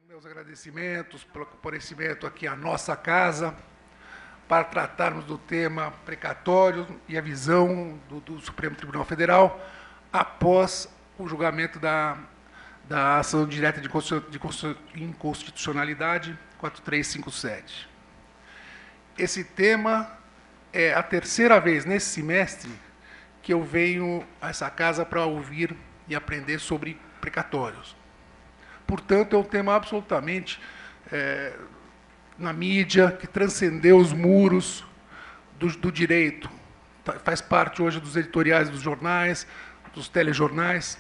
Meus agradecimentos pelo comparecimento aqui à nossa casa para tratarmos do tema precatório e a visão do Supremo Tribunal Federal após o julgamento da ação direta de inconstitucionalidade 4357. Esse tema é a terceira vez nesse semestre que eu venho a essa casa para ouvir e aprender sobre precatórios. Portanto, é um tema absolutamente na mídia, que transcendeu os muros do direito. Faz parte hoje dos editoriais dos jornais, dos telejornais.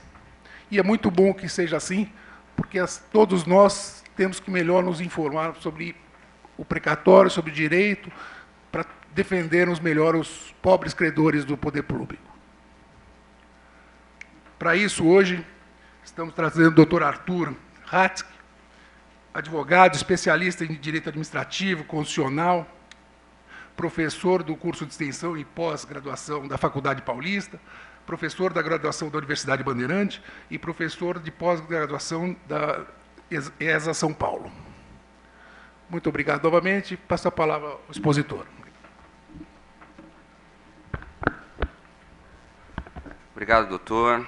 E é muito bom que seja assim, porque todos nós temos que melhor nos informar sobre o precatório, sobre o direito, para defendermos melhor os pobres credores do poder público. Para isso, hoje, estamos trazendo o doutor Arthur Hatzky, advogado, especialista em direito administrativo, constitucional, professor do curso de extensão e pós-graduação da Faculdade Paulista, professor da graduação da Universidade Bandeirante e professor de pós-graduação da ESA São Paulo. Muito obrigado novamente. Passo a palavra ao expositor. Obrigado, doutor.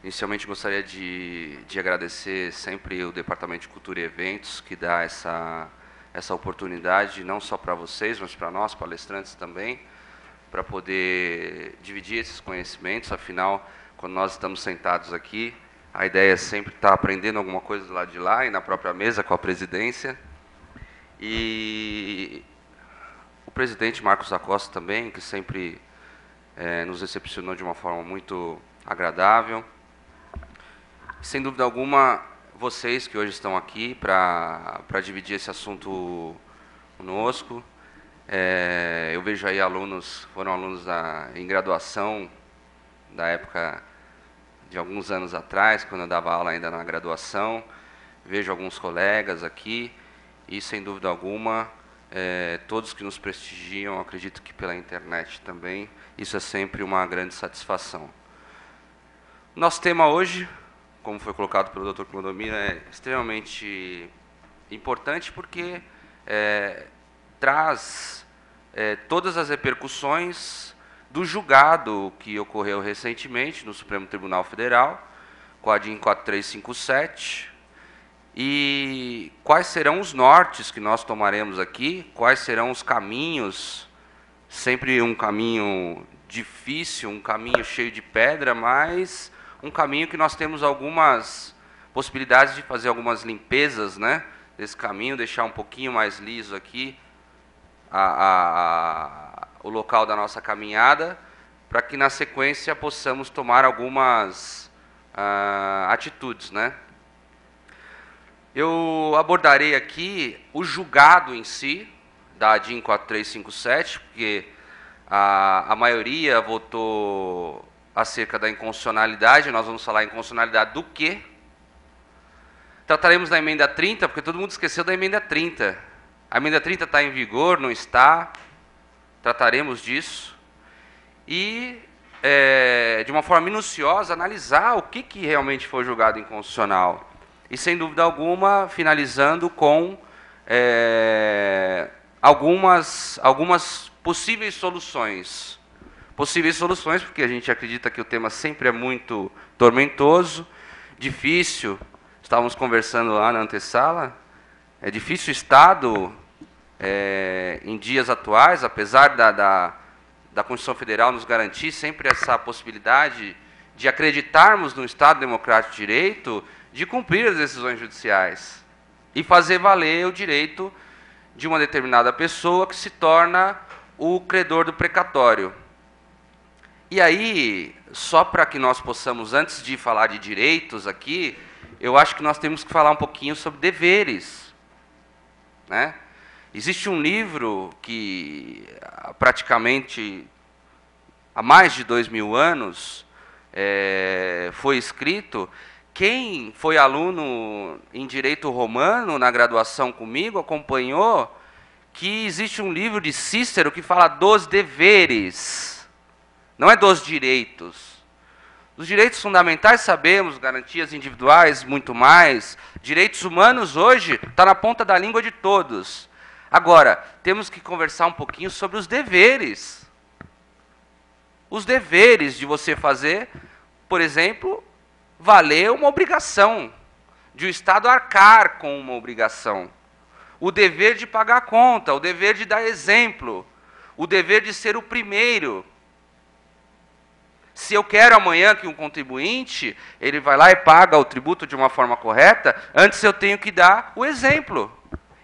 Inicialmente, gostaria de agradecer sempre o Departamento de Cultura e Eventos, que dá essa oportunidade, não só para vocês, mas para nós, palestrantes também, para poder dividir esses conhecimentos. Afinal, quando nós estamos sentados aqui, a ideia é sempre estar aprendendo alguma coisa do lado de lá e na própria mesa com a presidência. E o presidente Marcos Acosta também, que sempre nos recepcionou de uma forma muito agradável. Sem dúvida alguma, vocês que hoje estão aqui para dividir esse assunto conosco. Eu vejo aí foram alunos em graduação, da época de alguns anos atrás, quando eu dava aula ainda na graduação. Vejo alguns colegas aqui e, sem dúvida alguma, todos que nos prestigiam, acredito que pela internet também, isso é sempre uma grande satisfação. Nosso tema hoje, como foi colocado pelo Dr. Clodomiro, é extremamente importante porque traz todas as repercussões do julgado que ocorreu recentemente no Supremo Tribunal Federal, com a DIN 4357, e quais serão os nortes que nós tomaremos aqui, quais serão os caminhos, sempre um caminho difícil, um caminho cheio de pedra, mas um caminho que nós temos algumas possibilidades de fazer algumas limpezas, né, desse caminho, deixar um pouquinho mais liso aqui o local da nossa caminhada, para que na sequência possamos tomar algumas atitudes, né. Eu abordarei aqui o julgado em si, da DIN 4357, porque a maioria votou acerca da inconstitucionalidade. Nós vamos falar em inconstitucionalidade do quê? Trataremos da emenda 30, porque todo mundo esqueceu da emenda 30. A emenda 30 está em vigor, não está? Trataremos disso. E, de uma forma minuciosa, analisar o que realmente foi julgado inconstitucional. E, sem dúvida alguma, finalizando com algumas possíveis soluções. Possíveis soluções, porque a gente acredita que o tema sempre é muito tormentoso, difícil. Estávamos conversando lá na antessala. É difícil o Estado, em dias atuais, apesar da Constituição Federal nos garantir sempre essa possibilidade de acreditarmos no Estado Democrático de Direito, de cumprir as decisões judiciais e fazer valer o direito de uma determinada pessoa que se torna o credor do precatório. E aí, só para que nós possamos, antes de falar de direitos aqui, eu acho que nós temos que falar um pouquinho sobre deveres, né? Existe um livro que, praticamente, há mais de 2000 anos, foi escrito. Quem foi aluno em Direito Romano, na graduação comigo, acompanhou que existe um livro de Cícero que fala dos deveres. Não é dos direitos, Os direitos fundamentais, sabemos, garantias individuais, muito mais. Direitos humanos, hoje, está na ponta da língua de todos. Agora, temos que conversar um pouquinho sobre os deveres. Os deveres de você fazer, por exemplo, valer uma obrigação, de o Estado arcar com uma obrigação. O dever de pagar a conta, o dever de dar exemplo, o dever de ser o primeiro. Se eu quero amanhã que um contribuinte, ele vai lá e paga o tributo de uma forma correta, antes eu tenho que dar o exemplo.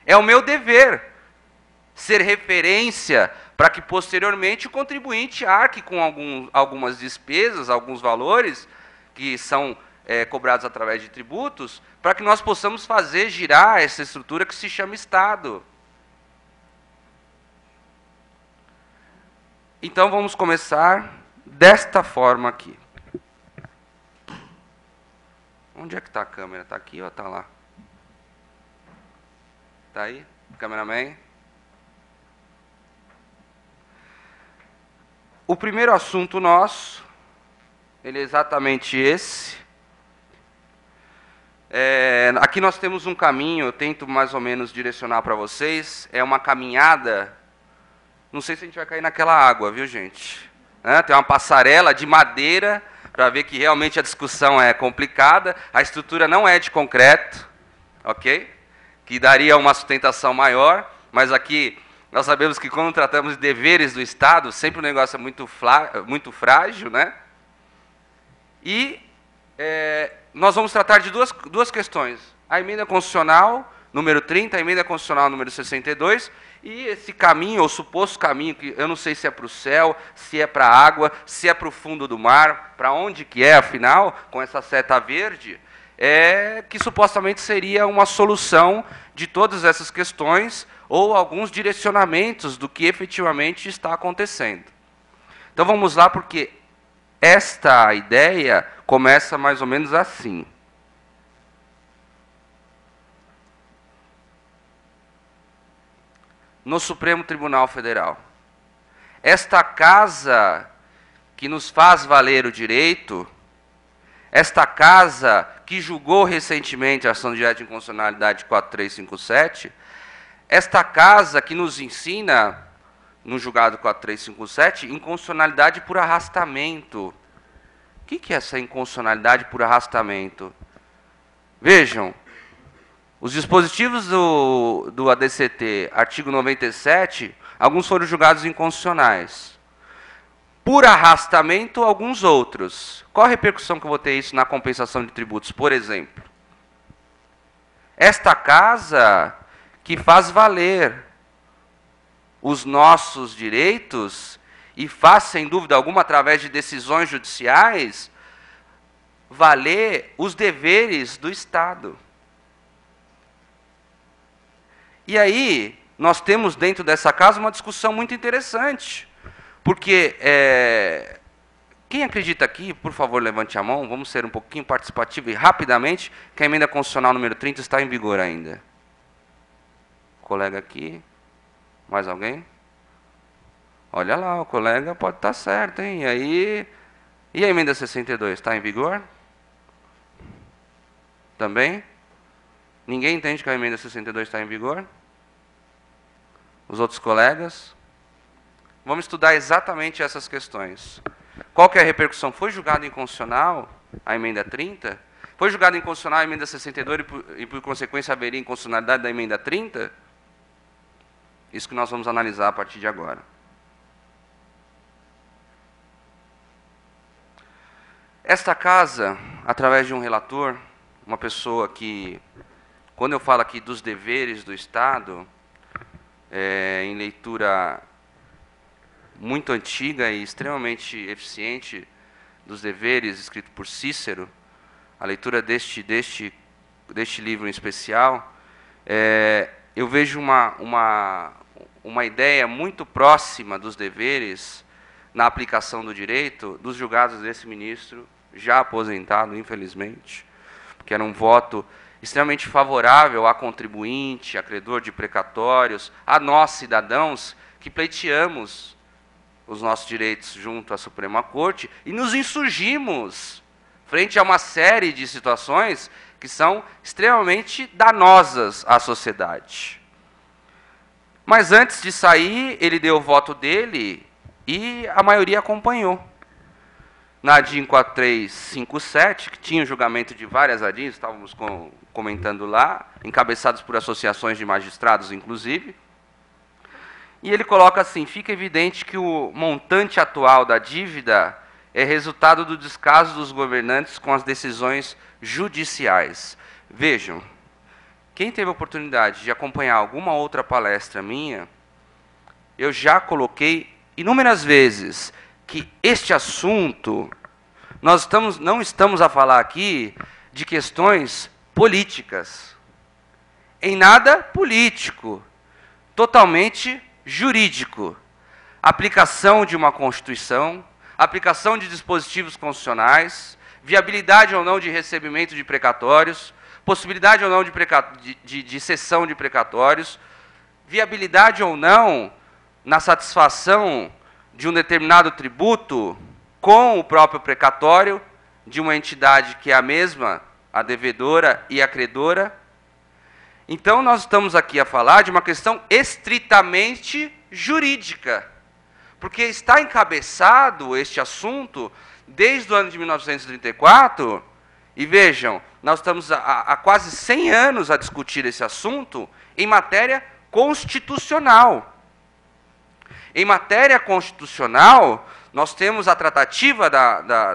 É o meu dever ser referência para que posteriormente o contribuinte arque com algumas despesas, alguns valores que são cobrados através de tributos, para que nós possamos fazer girar essa estrutura que se chama Estado. Então vamos começar desta forma aqui. Onde é que está a câmera? Está aqui ou está lá? Está aí? Cameraman? O primeiro assunto nosso, ele é exatamente esse. Aqui nós temos um caminho, eu tento mais ou menos direcionar para vocês. É uma caminhada, não sei se a gente vai cair naquela água, viu, gente? Tem uma passarela de madeira, para ver que realmente a discussão é complicada. A estrutura não é de concreto, ok? Que daria uma sustentação maior, mas aqui nós sabemos que quando tratamos de deveres do Estado, sempre o negócio é muito frágil, né? E nós vamos tratar de duas questões. A emenda constitucional, número 30, a emenda constitucional, número 62, e esse caminho, ou suposto caminho, que eu não sei se é para o céu, se é para a água, se é para o fundo do mar, para onde que é, afinal, com essa seta verde, que supostamente seria uma solução de todas essas questões, ou alguns direcionamentos do que efetivamente está acontecendo. Então vamos lá, porque esta ideia começa mais ou menos assim. No Supremo Tribunal Federal. Esta casa que nos faz valer o direito, esta casa que julgou recentemente a ação direta de inconstitucionalidade 4357, esta casa que nos ensina, no julgado 4357, inconstitucionalidade por arrastamento. O que é essa inconstitucionalidade por arrastamento? Vejam, os dispositivos do ADCT, artigo 97, alguns foram julgados inconstitucionais. Por arrastamento, alguns outros. Qual a repercussão que eu vou ter isso na compensação de tributos, por exemplo? Esta casa que faz valer os nossos direitos e faz, sem dúvida alguma, através de decisões judiciais, valer os deveres do Estado. E aí, nós temos dentro dessa casa uma discussão muito interessante, porque quem acredita aqui, por favor, levante a mão, vamos ser um pouquinho participativo e rapidamente, que a emenda constitucional número 30 está em vigor ainda. Colega aqui, mais alguém? Olha lá, o colega pode estar certo, hein? E a emenda 62 está em vigor? Também? Ninguém entende que a emenda 62 está em vigor? Os outros colegas? Vamos estudar exatamente essas questões. Qual que é a repercussão? Foi julgado inconstitucional a emenda 30? Foi julgado inconstitucional a emenda 62 e por consequência haveria inconstitucionalidade da emenda 30? Isso que nós vamos analisar a partir de agora. Esta casa, através de um relator, uma pessoa que, quando eu falo aqui dos deveres do Estado, em leitura muito antiga e extremamente eficiente dos deveres, escrito por Cícero, a leitura deste livro em especial, eu vejo uma ideia muito próxima dos deveres na aplicação do direito dos julgados desse ministro, já aposentado, infelizmente, que era um voto extremamente favorável a contribuinte, a credor de precatórios, a nós, cidadãos, que pleiteamos os nossos direitos junto à Suprema Corte e nos insurgimos frente a uma série de situações que são extremamente danosas à sociedade. Mas antes de sair, ele deu o voto dele e a maioria acompanhou. Na ADIM 4357, que tinha o julgamento de várias ADIMs, estávamos comentando lá, encabeçados por associações de magistrados, inclusive, e ele coloca assim: fica evidente que o montante atual da dívida é resultado do descaso dos governantes com as decisões judiciais. Vejam, quem teve a oportunidade de acompanhar alguma outra palestra minha, eu já coloquei inúmeras vezes que este assunto, não estamos a falar aqui de questões políticas, em nada político, totalmente jurídico. Aplicação de uma Constituição, aplicação de dispositivos constitucionais, viabilidade ou não de recebimento de precatórios, possibilidade ou não de cessão de precatórios, viabilidade ou não na satisfação de um determinado tributo com o próprio precatório de uma entidade que é a mesma, a devedora e a credora. Então, nós estamos aqui a falar de uma questão estritamente jurídica, porque está encabeçado este assunto desde o ano de 1934, e vejam, nós estamos há quase 100 anos a discutir esse assunto em matéria constitucional. Em matéria constitucional, nós temos a tratativa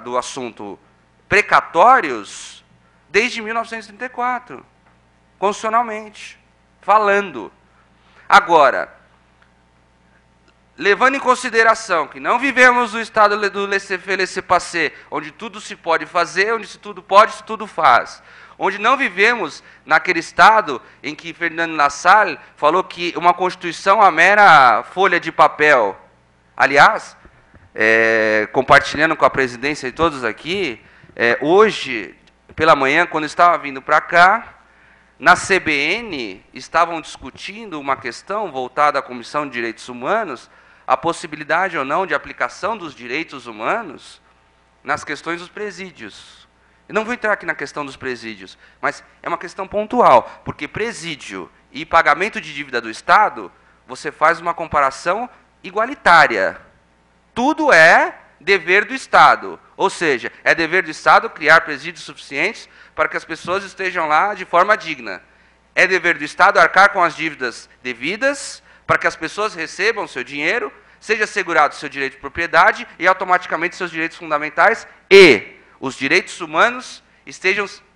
do assunto precatórios desde 1934, constitucionalmente, falando. Agora, levando em consideração que não vivemos no estado do laissez-faire, laissez-passer, onde tudo se pode fazer, onde se tudo pode, se tudo faz. Onde não vivemos naquele estado em que Ferdinand Lassalle falou que uma Constituição é uma mera folha de papel. Aliás, compartilhando com a presidência e todos aqui, hoje, pela manhã, quando estava vindo para cá, na CBN, estavam discutindo uma questão voltada à Comissão de Direitos Humanos, a possibilidade ou não de aplicação dos direitos humanos nas questões dos presídios. Eu não vou entrar aqui na questão dos presídios, mas é uma questão pontual, porque presídio e pagamento de dívida do Estado, você faz uma comparação igualitária. Tudo é dever do Estado, ou seja, é dever do Estado criar presídios suficientes para que as pessoas estejam lá de forma digna. É dever do Estado arcar com as dívidas devidas para que as pessoas recebam seu dinheiro, seja assegurado seu direito de propriedade e automaticamente seus direitos fundamentais e os direitos humanos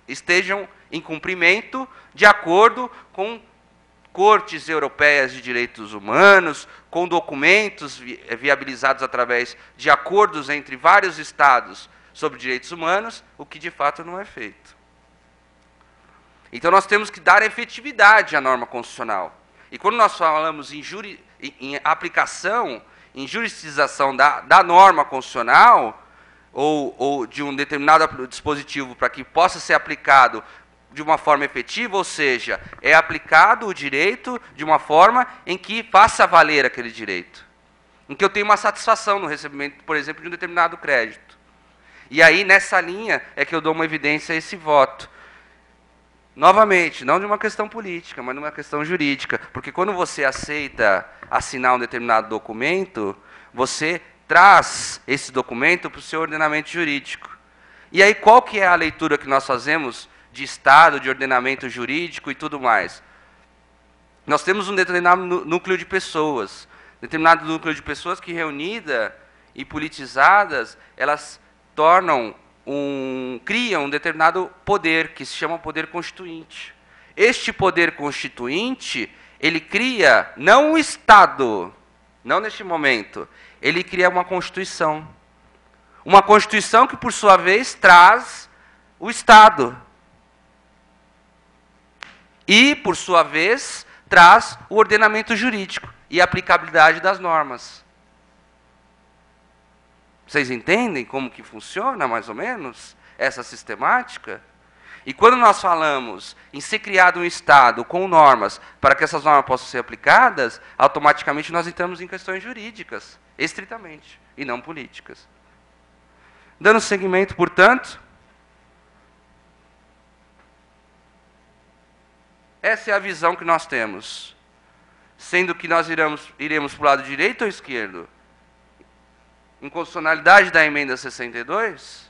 estejam em cumprimento de acordo com cortes europeias de direitos humanos, com documentos viabilizados através de acordos entre vários estados sobre direitos humanos, o que de fato não é feito. Então nós temos que dar efetividade à norma constitucional. E quando nós falamos em aplicação, em juridização da norma constitucional, ou de um determinado dispositivo para que possa ser aplicado de uma forma efetiva, ou seja, é aplicado o direito de uma forma em que faça valer aquele direito. Em que eu tenho uma satisfação no recebimento, por exemplo, de um determinado crédito. E aí, nessa linha, é que eu dou uma evidência a esse voto. Novamente, não de uma questão política, mas de uma questão jurídica. Porque quando você aceita assinar um determinado documento, você traz esse documento para o seu ordenamento jurídico. E aí, qual que é a leitura que nós fazemos de Estado, de ordenamento jurídico e tudo mais? Nós temos um determinado núcleo de pessoas. Determinado núcleo de pessoas que, reunida e politizadas, elas criam um determinado poder, que se chama poder constituinte. Este poder constituinte, ele cria, não o Estado, não neste momento, ele cria uma Constituição. Uma Constituição que, por sua vez, traz o Estado. E, por sua vez, traz o ordenamento jurídico e a aplicabilidade das normas. Vocês entendem como que funciona, mais ou menos, essa sistemática? E quando nós falamos em ser criado um Estado com normas para que essas normas possam ser aplicadas, automaticamente nós entramos em questões jurídicas, estritamente, e não políticas. Dando seguimento, portanto, essa é a visão que nós temos. Sendo que nós iremos para o lado direito ou esquerdo? Inconstitucionalidade da emenda 62?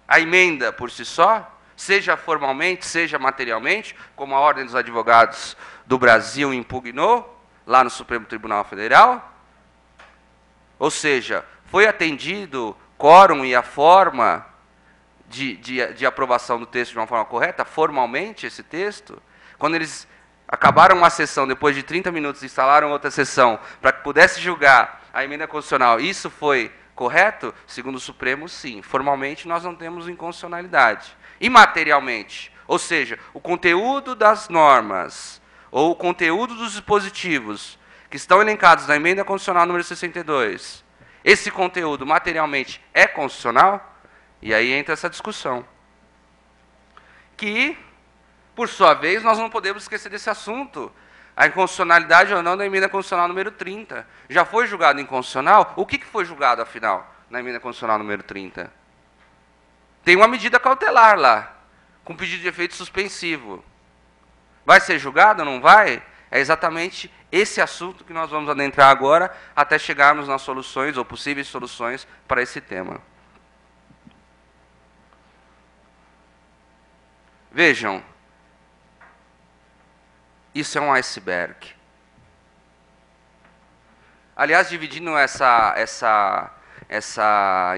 A emenda por si só, seja formalmente, seja materialmente, como a Ordem dos Advogados do Brasil impugnou, lá no Supremo Tribunal Federal? Ou seja, foi atendido quórum e a forma de aprovação do texto de uma forma correta, formalmente, esse texto? Quando eles acabaram uma sessão, depois de 30 minutos, instalaram outra sessão, para que pudesse julgar a emenda constitucional, isso foi correto? Segundo o Supremo, sim. Formalmente, nós não temos inconstitucionalidade. E materialmente, ou seja, o conteúdo das normas, ou o conteúdo dos dispositivos, que estão elencados na emenda constitucional número 62, esse conteúdo materialmente é constitucional? E aí entra essa discussão. Que, por sua vez, nós não podemos esquecer desse assunto. A inconstitucionalidade ou não da emenda constitucional número 30. Já foi julgado inconstitucional? O que foi julgado, afinal, na emenda constitucional número 30? Tem uma medida cautelar lá, com pedido de efeito suspensivo. Vai ser julgado ou não vai? É exatamente esse assunto que nós vamos adentrar agora, até chegarmos nas soluções, ou possíveis soluções, para esse tema. Vejam, isso é um iceberg. Aliás, dividindo essa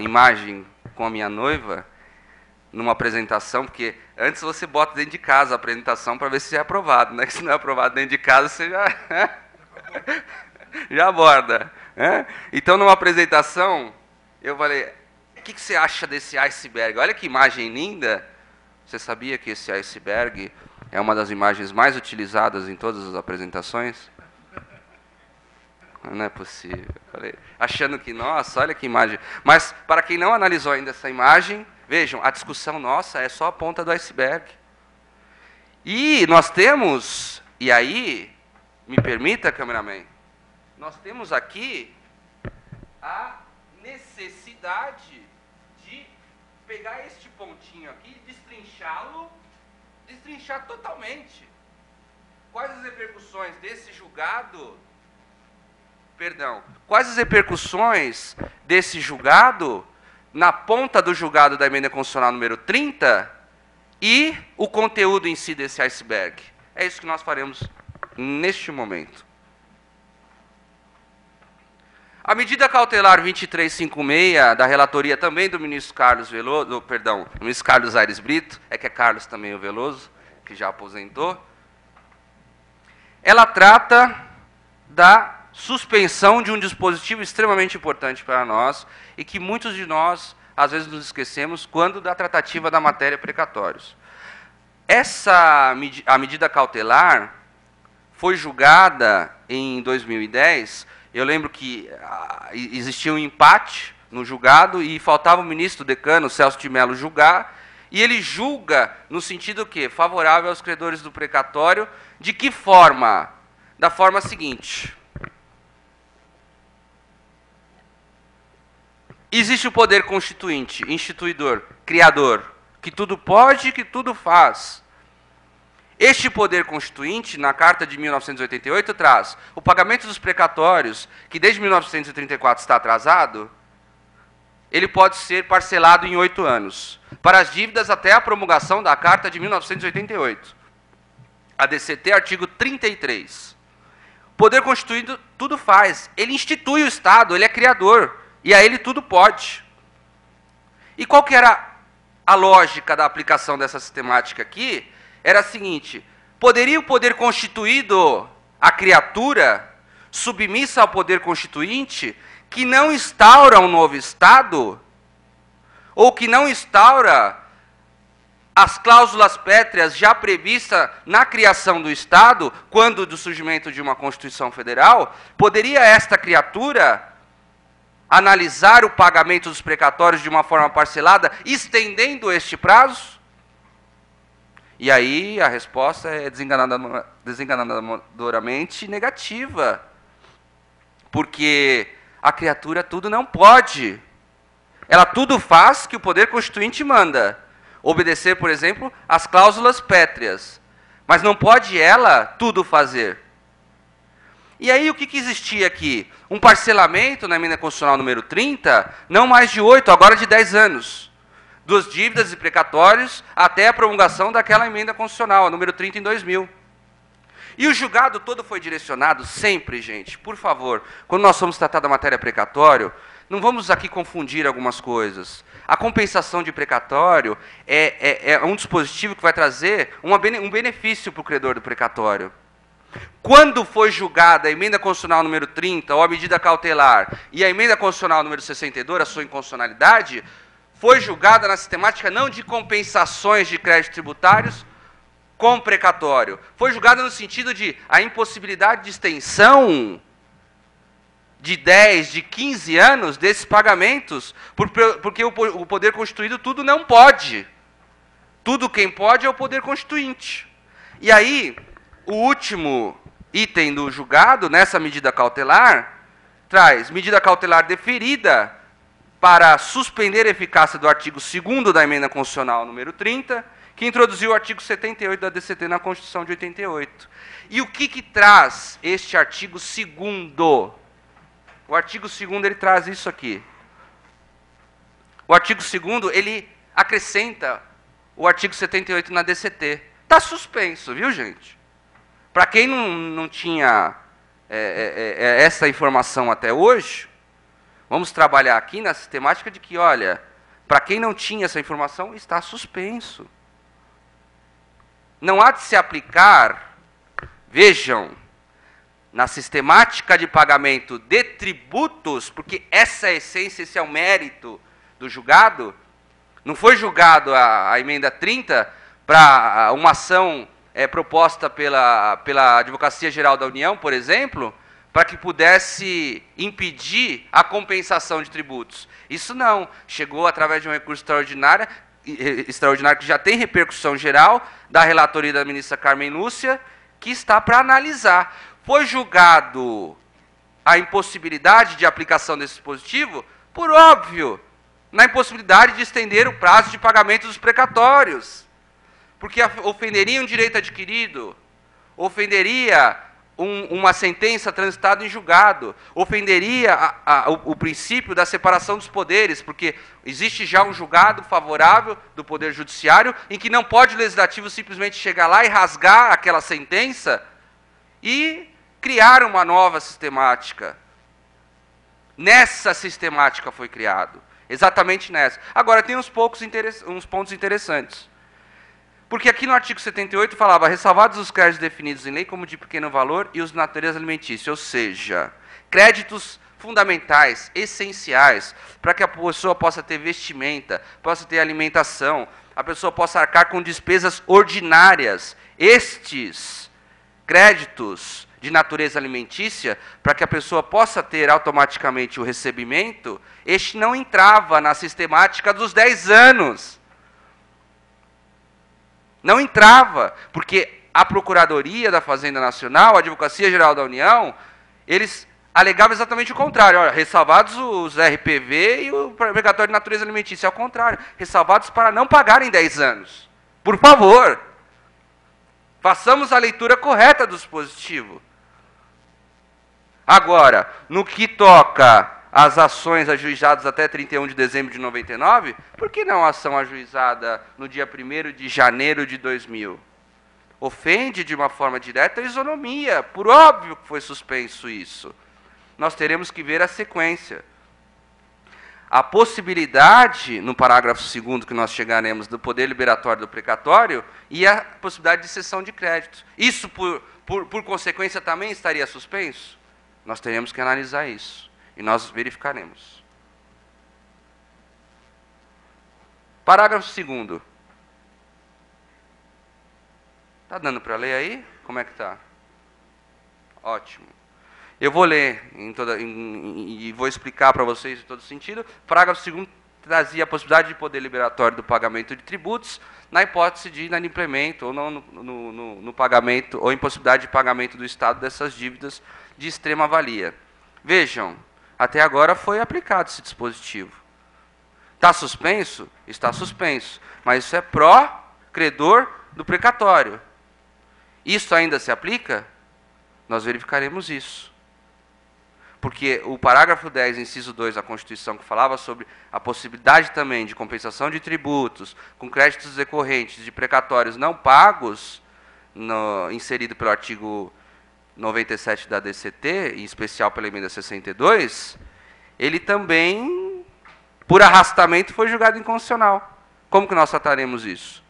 imagem com a minha noiva, numa apresentação, porque antes você bota dentro de casa a apresentação para ver se é aprovado, né? Que se não é aprovado dentro de casa, você já aborda. Né? Então, numa apresentação, eu falei, o que você acha desse iceberg? Olha que imagem linda. Você sabia que esse iceberg é uma das imagens mais utilizadas em todas as apresentações? Não é possível. Falei, achando que, nossa, olha que imagem. Mas, para quem não analisou ainda essa imagem, vejam, a discussão nossa é só a ponta do iceberg. E nós temos, e aí, me permita, cameraman, nós temos aqui a necessidade de pegar este pontinho aqui e destrinchar totalmente. Quais as repercussões desse julgado, quais as repercussões desse julgado na ponta do julgado da emenda constitucional número 30 e o conteúdo em si desse iceberg. É isso que nós faremos neste momento. A medida cautelar 2356, da relatoria também do ministro Carlos Veloso, do ministro Carlos Aires Brito, é que é Carlos também o Veloso, que já aposentou, ela trata da suspensão de um dispositivo extremamente importante para nós e que muitos de nós, às vezes, nos esquecemos quando da tratativa da matéria precatórios. A medida cautelar foi julgada em 2010. Eu lembro que existia um empate no julgado e faltava o ministro decano, Celso de Mello, julgar, e ele julga no sentido que favorável aos credores do precatório. De que forma? Da forma seguinte: existe o poder constituinte, instituidor, criador, que tudo pode, que tudo faz. Este poder constituinte, na Carta de 1988, traz o pagamento dos precatórios, que desde 1934 está atrasado, ele pode ser parcelado em 8 anos, para as dívidas até a promulgação da Carta de 1988. A DCT, artigo 33. O poder constituído tudo faz, ele institui o Estado, ele é criador, e a ele tudo pode. E qual que era a lógica da aplicação dessa sistemática aqui? Era a seguinte: poderia o poder constituído, a criatura, submissa ao poder constituinte, que não instaura um novo Estado, ou que não instaura as cláusulas pétreas já previstas na criação do Estado, quando do surgimento de uma Constituição Federal, poderia esta criatura analisar o pagamento dos precatórios de uma forma parcelada, estendendo este prazo? E aí a resposta é desenganadoramente negativa. Porque a criatura tudo não pode. Ela tudo faz que o poder constituinte manda. Obedecer, por exemplo, às cláusulas pétreas. Mas não pode ela tudo fazer. E aí o que existia aqui? Um parcelamento na emenda constitucional número 30, não mais de 8, agora de 10 anos. Dos dívidas e precatórios até a promulgação daquela emenda constitucional, a número 30 em 2000. E o julgado todo foi direcionado sempre, gente, por favor, quando nós vamos tratar da matéria precatório, não vamos aqui confundir algumas coisas. A compensação de precatório é um dispositivo que vai trazer um benefício para o credor do precatório. Quando foi julgada a emenda constitucional número 30, ou a medida cautelar, e a emenda constitucional número 62, a sua inconstitucionalidade, foi julgada na sistemática não de compensações de créditos tributários com precatório. Foi julgada no sentido de a impossibilidade de extensão de 10, de 15 anos desses pagamentos, porque o poder constituído tudo não pode. Tudo quem pode é o poder constituinte. E aí, o último item do julgado, nessa medida cautelar, traz medida cautelar deferida para suspender a eficácia do artigo 2º da emenda constitucional número 30, que introduziu o artigo 78 da DCT na Constituição de 88. E o que traz este artigo 2º? O artigo 2º ele traz isso aqui. O artigo 2º ele acrescenta o artigo 78 na DCT. Está suspenso, viu, gente? Para quem não tinha essa informação até hoje, vamos trabalhar aqui na sistemática de que, olha, para quem não tinha essa informação, está suspenso. Não há de se aplicar, vejam, na sistemática de pagamento de tributos, porque essa é a essência, esse é o mérito do julgado. Não foi julgado a emenda 30 para uma ação proposta pela Advocacia Geral da União, por exemplo, para que pudesse impedir a compensação de tributos. Isso não. Chegou através de um recurso extraordinário que já tem repercussão geral, da relatoria da ministra Carmen Lúcia, que está para analisar. Foi julgado a impossibilidade de aplicação desse dispositivo, por óbvio, na impossibilidade de estender o prazo de pagamento dos precatórios, porque ofenderia um direito adquirido, ofenderia uma sentença transitada em julgado, ofenderia o princípio da separação dos poderes, porque existe já um julgado favorável do Poder Judiciário, em que não pode o Legislativo simplesmente chegar lá e rasgar aquela sentença e criar uma nova sistemática. Nessa sistemática foi criado, exatamente nessa. Agora, tem uns pontos interessantes. Porque aqui no artigo 78 falava, ressalvados os créditos definidos em lei como de pequeno valor e os de natureza alimentícia, ou seja, créditos fundamentais, essenciais, para que a pessoa possa ter vestimenta, possa ter alimentação, a pessoa possa arcar com despesas ordinárias. Estes créditos de natureza alimentícia, para que a pessoa possa ter automaticamente o recebimento, este não entrava na sistemática dos 10 anos. Não entrava, porque a Procuradoria da Fazenda Nacional, a Advocacia Geral da União, eles alegavam exatamente o contrário. Olha, ressalvados os RPV e o precatório de natureza alimentícia. Ao contrário, ressalvados para não pagarem 10 anos. Por favor, façamos a leitura correta do dispositivo. Agora, no que toca às ações ajuizadas até 31 de dezembro de 99, por que não a ação ajuizada no dia 1º de janeiro de 2000? Ofende de uma forma direta a isonomia. Por óbvio que foi suspenso isso. Nós teremos que ver a sequência. A possibilidade, no parágrafo 2º que nós chegaremos, do poder liberatório do precatório, e a possibilidade de cessão de crédito. Isso, por consequência, também estaria suspenso? Nós teremos que analisar isso. E nós verificaremos. Parágrafo 2º. Está dando para ler aí? Como é que está? Ótimo. Eu vou ler e vou explicar para vocês em todo sentido. Parágrafo 2º trazia a possibilidade de poder liberatório do pagamento de tributos na hipótese de inadimplemento ou não no pagamento ou impossibilidade de pagamento do Estado dessas dívidas de extrema valia. Vejam, até agora foi aplicado esse dispositivo. Está suspenso? Está suspenso. Mas isso é pró-credor do precatório. Isso ainda se aplica? Nós verificaremos isso. Porque o parágrafo 10, inciso 2 da Constituição, que falava sobre a possibilidade também de compensação de tributos com créditos decorrentes de precatórios não pagos, inserido pelo artigo 97 da DCT, em especial pela emenda 62, ele também, por arrastamento, foi julgado inconstitucional. Como que nós trataremos isso?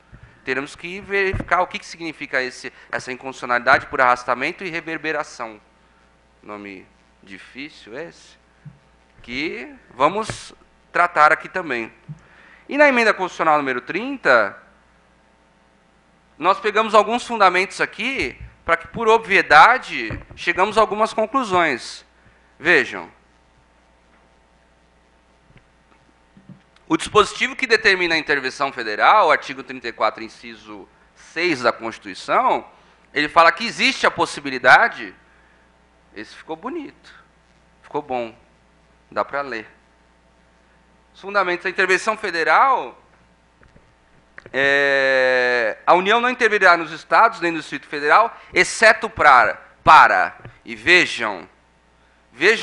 Teremos que verificar o que significa essa inconstitucionalidade por arrastamento e reverberação. Nome difícil esse, que vamos tratar aqui também. E na emenda constitucional número 30, nós pegamos alguns fundamentos aqui, para que, por obviedade, chegamos a algumas conclusões. Vejam. O dispositivo que determina a intervenção federal, o artigo 34, inciso 6 da Constituição, ele fala que existe a possibilidade. Esse ficou bonito, ficou bom, dá para ler. Os fundamentos da intervenção federal, a União não intervirá nos Estados, nem no Distrito Federal, exceto e vejam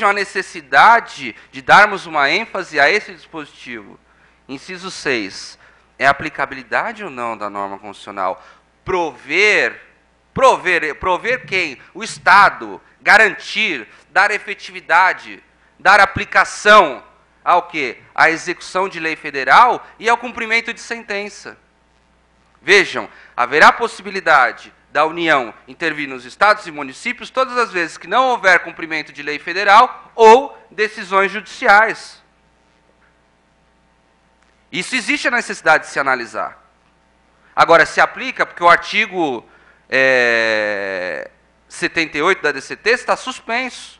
a necessidade de darmos uma ênfase a esse dispositivo. Inciso 6, é a aplicabilidade ou não da norma constitucional? Prover quem? O Estado, garantir, dar efetividade, dar aplicação ao quê? À execução de lei federal e ao cumprimento de sentença. Vejam, haverá possibilidade da União intervir nos estados e municípios todas as vezes que não houver cumprimento de lei federal ou decisões judiciais. Isso existe a necessidade de se analisar. Agora, se aplica porque o artigo 78 da DCT está suspenso,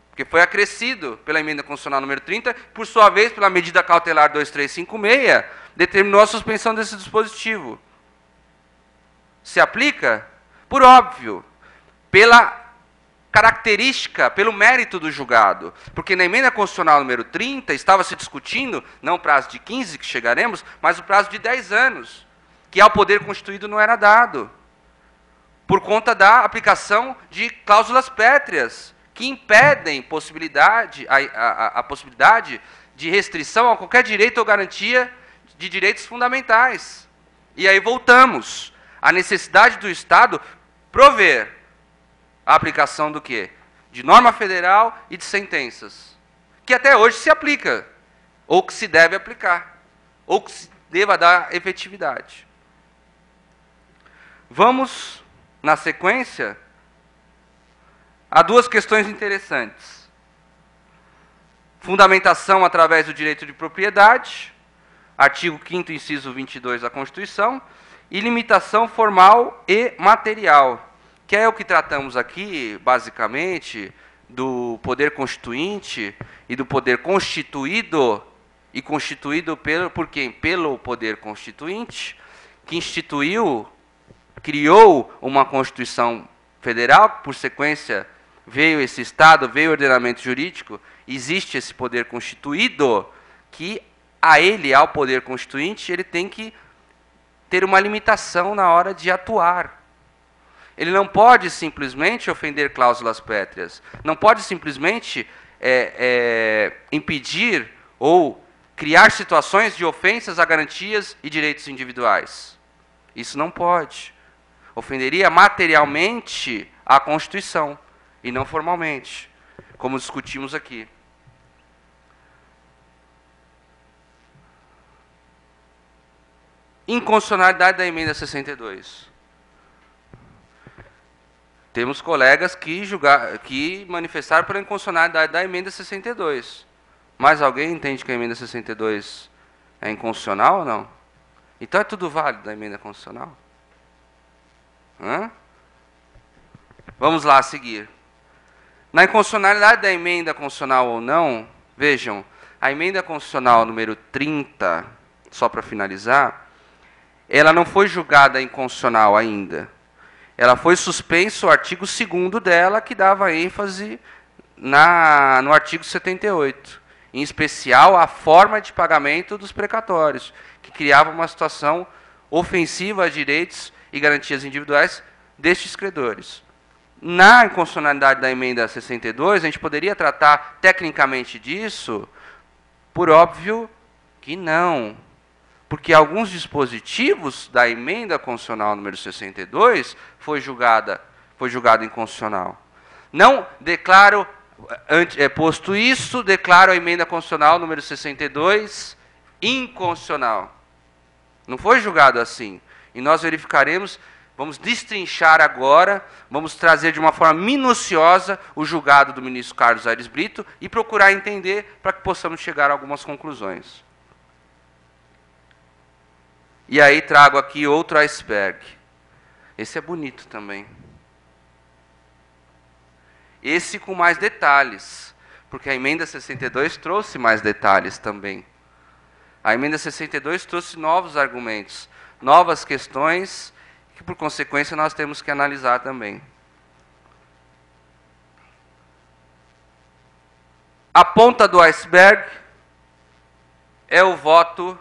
porque foi acrescido pela emenda constitucional número 30, por sua vez, pela medida cautelar 2356, determinou a suspensão desse dispositivo. Se aplica? Por óbvio, pela característica, pelo mérito do julgado. Porque na emenda constitucional número 30 estava se discutindo, não o prazo de 15 que chegaremos, mas o prazo de 10 anos, que ao poder constituído não era dado, por conta da aplicação de cláusulas pétreas, que impedem a possibilidade de restrição a qualquer direito ou garantia de direitos fundamentais. E aí voltamos à necessidade do Estado prover a aplicação do quê? De norma federal e de sentenças, que até hoje se aplica, ou que se deve aplicar, ou que se deva dar efetividade. Vamos, na sequência, a duas questões interessantes. Fundamentação através do direito de propriedade, artigo 5º, inciso 22 da Constituição, e limitação formal e material, que é o que tratamos aqui, basicamente, do poder constituinte e do poder constituído, e constituído por quem? Pelo poder constituinte, que criou uma Constituição Federal, por sequência veio esse Estado, veio o ordenamento jurídico, existe esse poder constituído, que ao poder constituinte, ele tem que ter uma limitação na hora de atuar. Ele não pode simplesmente ofender cláusulas pétreas, não pode simplesmente impedir ou criar situações de ofensas a garantias e direitos individuais. Isso não pode. Ofenderia materialmente a Constituição, e não formalmente, como discutimos aqui. Inconstitucionalidade da emenda 62. Temos colegas que manifestaram pela inconstitucionalidade da emenda 62. Mas alguém entende que a emenda 62 é inconstitucional ou não? Então é tudo válido da emenda constitucional? Vamos lá a seguir. Na inconstitucionalidade da emenda constitucional ou não, vejam, A emenda constitucional número 30, só para finalizar, ela não foi julgada inconstitucional ainda. Ela foi suspenso o artigo 2º dela, que dava ênfase no artigo 78. Em especial, a forma de pagamento dos precatórios, que criava uma situação ofensiva a direitos e garantias individuais destes credores. Na inconstitucionalidade da emenda 62, a gente poderia tratar tecnicamente disso? Por óbvio que não. Porque alguns dispositivos da emenda constitucional número 62 foi julgado inconstitucional. Não declaro, posto isso, declaro a emenda constitucional número 62 inconstitucional. Não foi julgado assim. E nós verificaremos, vamos destrinchar agora, vamos trazer de uma forma minuciosa o julgado do ministro Carlos Aires Brito e procurar entender para que possamos chegar a algumas conclusões. E aí trago aqui outro iceberg. Esse é bonito também. Esse com mais detalhes, porque a emenda 62 trouxe mais detalhes também. A emenda 62 trouxe novos argumentos, novas questões, que por consequência nós temos que analisar também. A ponta do iceberg é o voto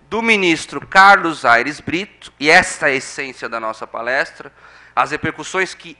do ministro Carlos Aires Brito, e esta é a essência da nossa palestra, as repercussões que